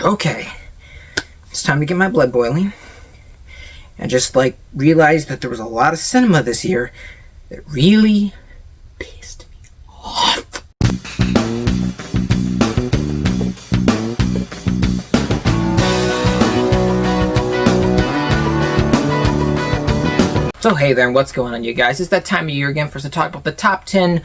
Okay, it's time to get my blood boiling and just like realize that there was a lot of cinema this year that really pissed me off. So hey there, and what's going on, you guys? It's that time of year again for us to talk about the top 10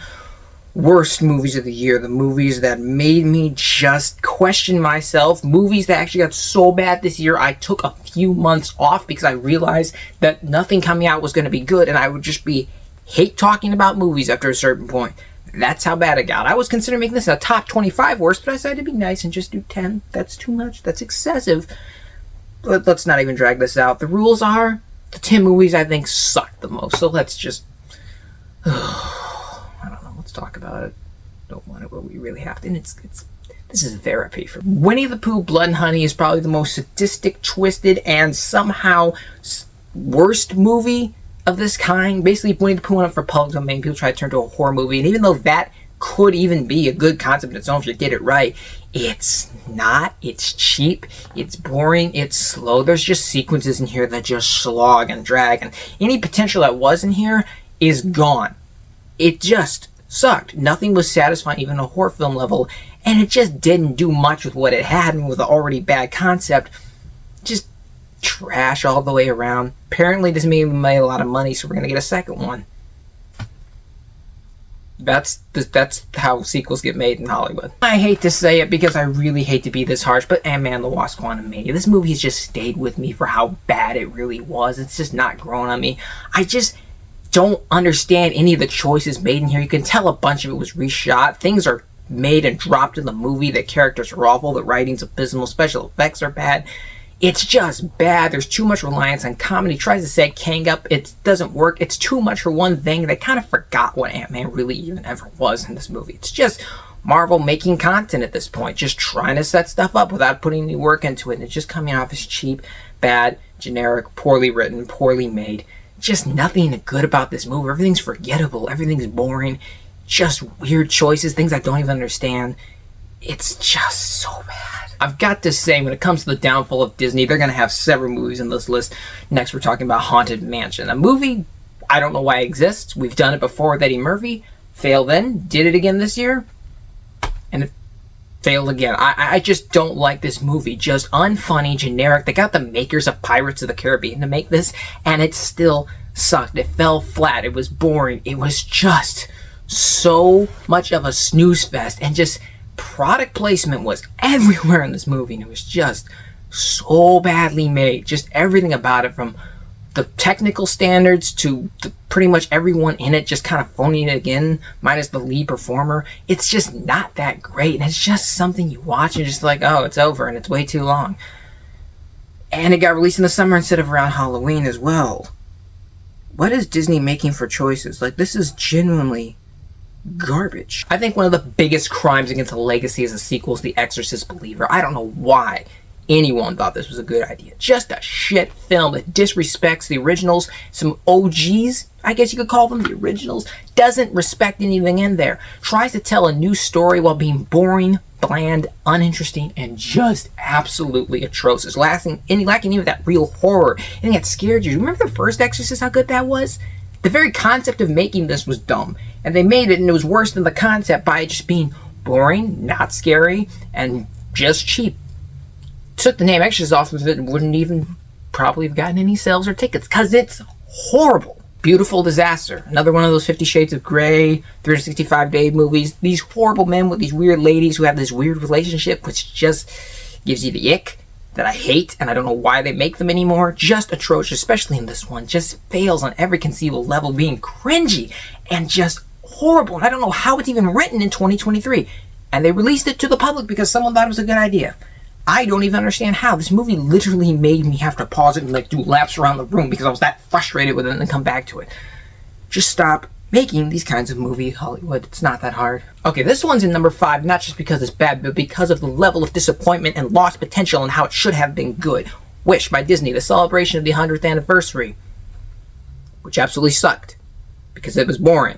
worst movies of the year. The movies that made me just question myself. Movies that actually got so bad this year, I took a few months off because I realized that nothing coming out was going to be good, and I would just hate talking about movies after a certain point. That's how bad it got. I was considering making this a top 25 worst, but I decided to be nice and just do 10. That's too much. That's excessive. Let's not even drag this out. The rules are the 10 movies I think suck the most. So let's just... I don't know. Let's talk about it. Don't want it, but we really have to. And this is therapy for me. Winnie the Pooh, Blood and Honey is probably the most sadistic, twisted, and somehow worst movie of this kind. Basically, Winnie the Pooh went up for public domain. People try to turn it into a horror movie. And even though that could even be a good concept in its own if you did it right, it's not. It's cheap, it's boring, it's slow. There's just sequences in here that just slog and drag, and any potential that was in here is gone. It just sucked. Nothing was satisfying, even a horror film level, and it just didn't do much with what it had, and with an already bad concept. Just trash all the way around. Apparently this movie made a lot of money, so we're gonna get a second one. That's how sequels get made in Hollywood. I hate to say it because I really hate to be this harsh, but Ant-Man the Wasp: Quantumania, this movie has just stayed with me for how bad it really was. It's just not grown on me. I just don't understand any of the choices made in here. You can tell a bunch of it was reshot. Things are made and dropped in the movie. The characters are awful. The writing's abysmal. Special effects are bad. It's just bad. There's too much reliance on comedy. Tries to set Kang up. It doesn't work. It's too much for one thing. They kind of forgot what Ant-Man really even ever was in this movie. It's just Marvel making content at this point. Just trying to set stuff up without putting any work into it. And it's just coming off as cheap, bad, generic, poorly written, poorly made. Just nothing good about this movie. Everything's forgettable. Everything's boring. Just weird choices. Things I don't even understand. It's just so bad. I've got to say, when it comes to the downfall of Disney, they're going to have several movies in this list. Next, we're talking about Haunted Mansion. A movie, I don't know why it exists. We've done it before with Eddie Murphy. Failed then. Did it again this year. And it failed again. I just don't like this movie. Just unfunny, generic. They got the makers of Pirates of the Caribbean to make this, and it still sucked. It fell flat. It was boring. It was just so much of a snooze fest, and just... product placement was everywhere in this movie, and it was just so badly made. Just everything about it, from the technical standards to pretty much everyone in it just kind of phoning it again, minus the lead performer. It's just not that great, and it's just something you watch and just like, oh, it's over, and it's way too long. And it got released in the summer instead of around Halloween as well. What is Disney making for choices? Like, this is genuinely garbage. I think one of the biggest crimes against the legacy as a sequel is The Exorcist Believer. I don't know why anyone thought this was a good idea. Just a shit film that disrespects the originals. Some OGs, I guess you could call them, the originals. Doesn't respect anything in there. Tries to tell a new story while being boring, bland, uninteresting, and just absolutely atrocious. Lacking even that real horror. Anything that scared you. Remember the first Exorcist, how good that was? The very concept of making this was dumb, and they made it, and it was worse than the concept by just being boring, not scary, and just cheap. Took the name Exorcist off of it and wouldn't even probably have gotten any sales or tickets, because it's horrible. Beautiful Disaster, another one of those 50 Shades of Grey, 365-day movies. These horrible men with these weird ladies who have this weird relationship, which just gives you the ick that I hate, and I don't know why they make them anymore. Just atrocious, especially in this one. Just fails on every conceivable level, being cringy and just horrible. And I don't know how it's even written in 2023. And they released it to the public because someone thought it was a good idea. I don't even understand how. This movie literally made me have to pause it and like do laps around the room because I was that frustrated with it and then come back to it. Just stop making these kinds of movies, Hollywood. It's not that hard. Okay, this one's in number 5, not just because it's bad, but because of the level of disappointment and lost potential and how it should have been good. Wish by Disney, the celebration of the 100th anniversary, which absolutely sucked because it was boring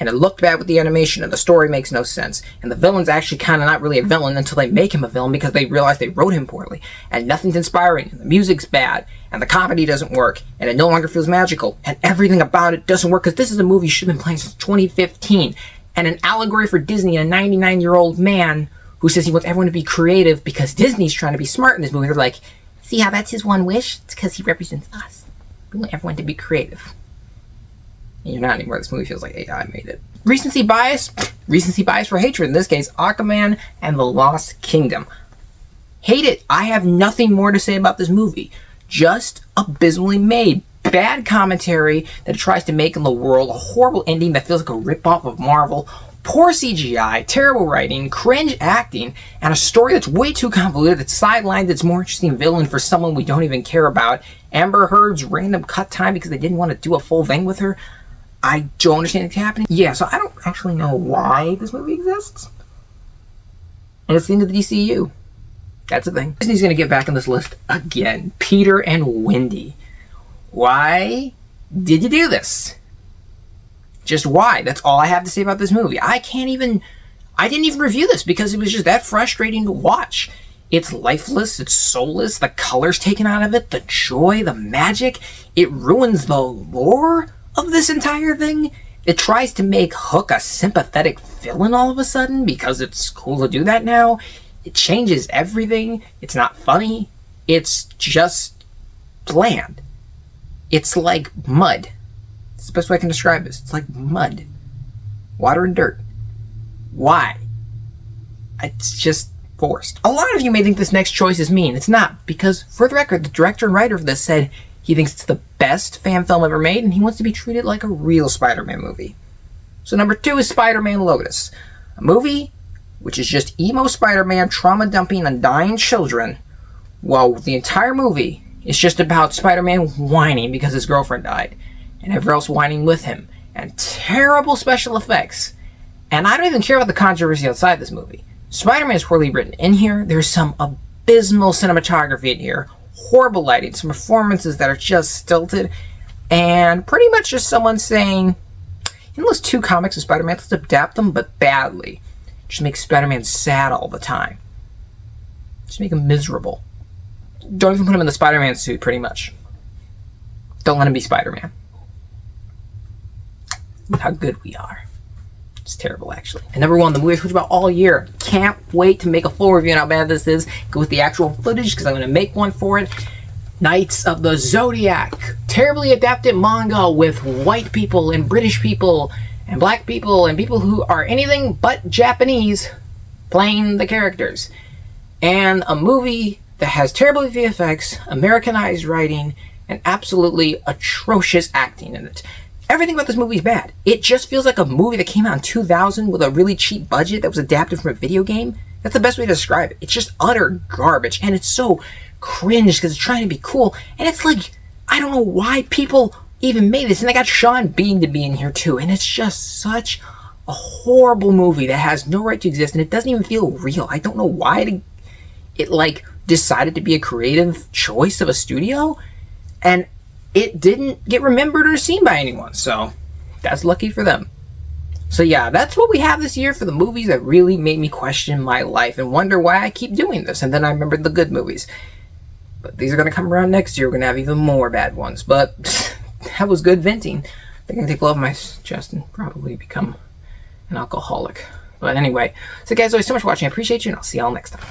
and it looked bad with the animation, and the story makes no sense, and the villain's actually kind of not really a villain until they make him a villain because they realize they wrote him poorly, and nothing's inspiring, and the music's bad, and the comedy doesn't work, and it no longer feels magical, and everything about it doesn't work, because this is a movie should have been playing since 2015, and an allegory for Disney, a 99-year-old man who says he wants everyone to be creative because Disney's trying to be smart in this movie. They're like, see how that's his one wish? It's because he represents us. We want everyone to be creative. And you're not anymore. This movie feels like AI made it. Recency bias for hatred. In this case, Aquaman and the Lost Kingdom. Hate it. I have nothing more to say about this movie. Just abysmally made. Bad commentary that it tries to make in the world. A horrible ending that feels like a ripoff of Marvel. Poor CGI, terrible writing, cringe acting, and a story that's way too convoluted that sidelines its more interesting villain for someone we don't even care about. Amber Heard's random cut time because they didn't want to do a full thing with her. I don't understand what's happening. Yeah, so I don't actually know why this movie exists. And it's the end of the DCU. That's the thing. Disney's going to get back on this list again. Peter and Wendy. Why did you do this? Just why? That's all I have to say about this movie. I didn't even review this because it was just that frustrating to watch. It's lifeless, it's soulless, the color's taken out of it, the joy, the magic. It ruins the lore of this entire thing. It tries to make Hook a sympathetic villain all of a sudden because it's cool to do that now. It changes everything. It's not funny. It's just bland. It's like mud. It's the best way I can describe this. It's like mud. Water and dirt. Why? It's just forced. A lot of you may think this next choice is mean. It's not, because for the record, the director and writer of this said he thinks it's the best fan film ever made, and he wants to be treated like a real Spider-Man movie. So number 2 is Spider-Man Lotus. A movie which is just emo Spider-Man trauma dumping on dying children, while the entire movie is just about Spider-Man whining because his girlfriend died, and everyone else whining with him, and terrible special effects. And I don't even care about the controversy outside this movie. Spider-Man is poorly written in here. There's some abysmal cinematography in here, horrible lighting, some performances that are just stilted, and pretty much just someone saying, in those 2 comics of Spider-Man, let's adapt them, but badly. Just make Spider-Man sad all the time. Just make him miserable. Don't even put him in the Spider-Man suit, pretty much. Don't let him be Spider-Man. Look how good we are. It's terrible, actually. And number 1, the movie I told you about all year. Can't wait to make a full review on how bad this is. Go with the actual footage, because I'm going to make one for it. Knights of the Zodiac. Terribly adapted manga with white people and British people and black people and people who are anything but Japanese playing the characters. And a movie that has terrible VFX, Americanized writing, and absolutely atrocious acting in it. Everything about this movie is bad. It just feels like a movie that came out in 2000 with a really cheap budget that was adapted from a video game. That's the best way to describe it. It's just utter garbage, and it's so cringe because it's trying to be cool, and it's like, I don't know why people even made this, and they got Sean Bean to be in here too, and it's just such a horrible movie that has no right to exist, and it doesn't even feel real. I don't know why it like decided to be a creative choice of a studio, and it didn't get remembered or seen by anyone, so that's lucky for them. So yeah, that's what we have this year for the movies that really made me question my life and wonder why I keep doing this, and then I remembered the good movies. But these are going to come around next year. We're going to have even more bad ones, but that was good venting. I think I'm going to take love off my chest and probably become an alcoholic. But anyway, so guys, always so much for watching. I appreciate you, and I'll see y'all next time.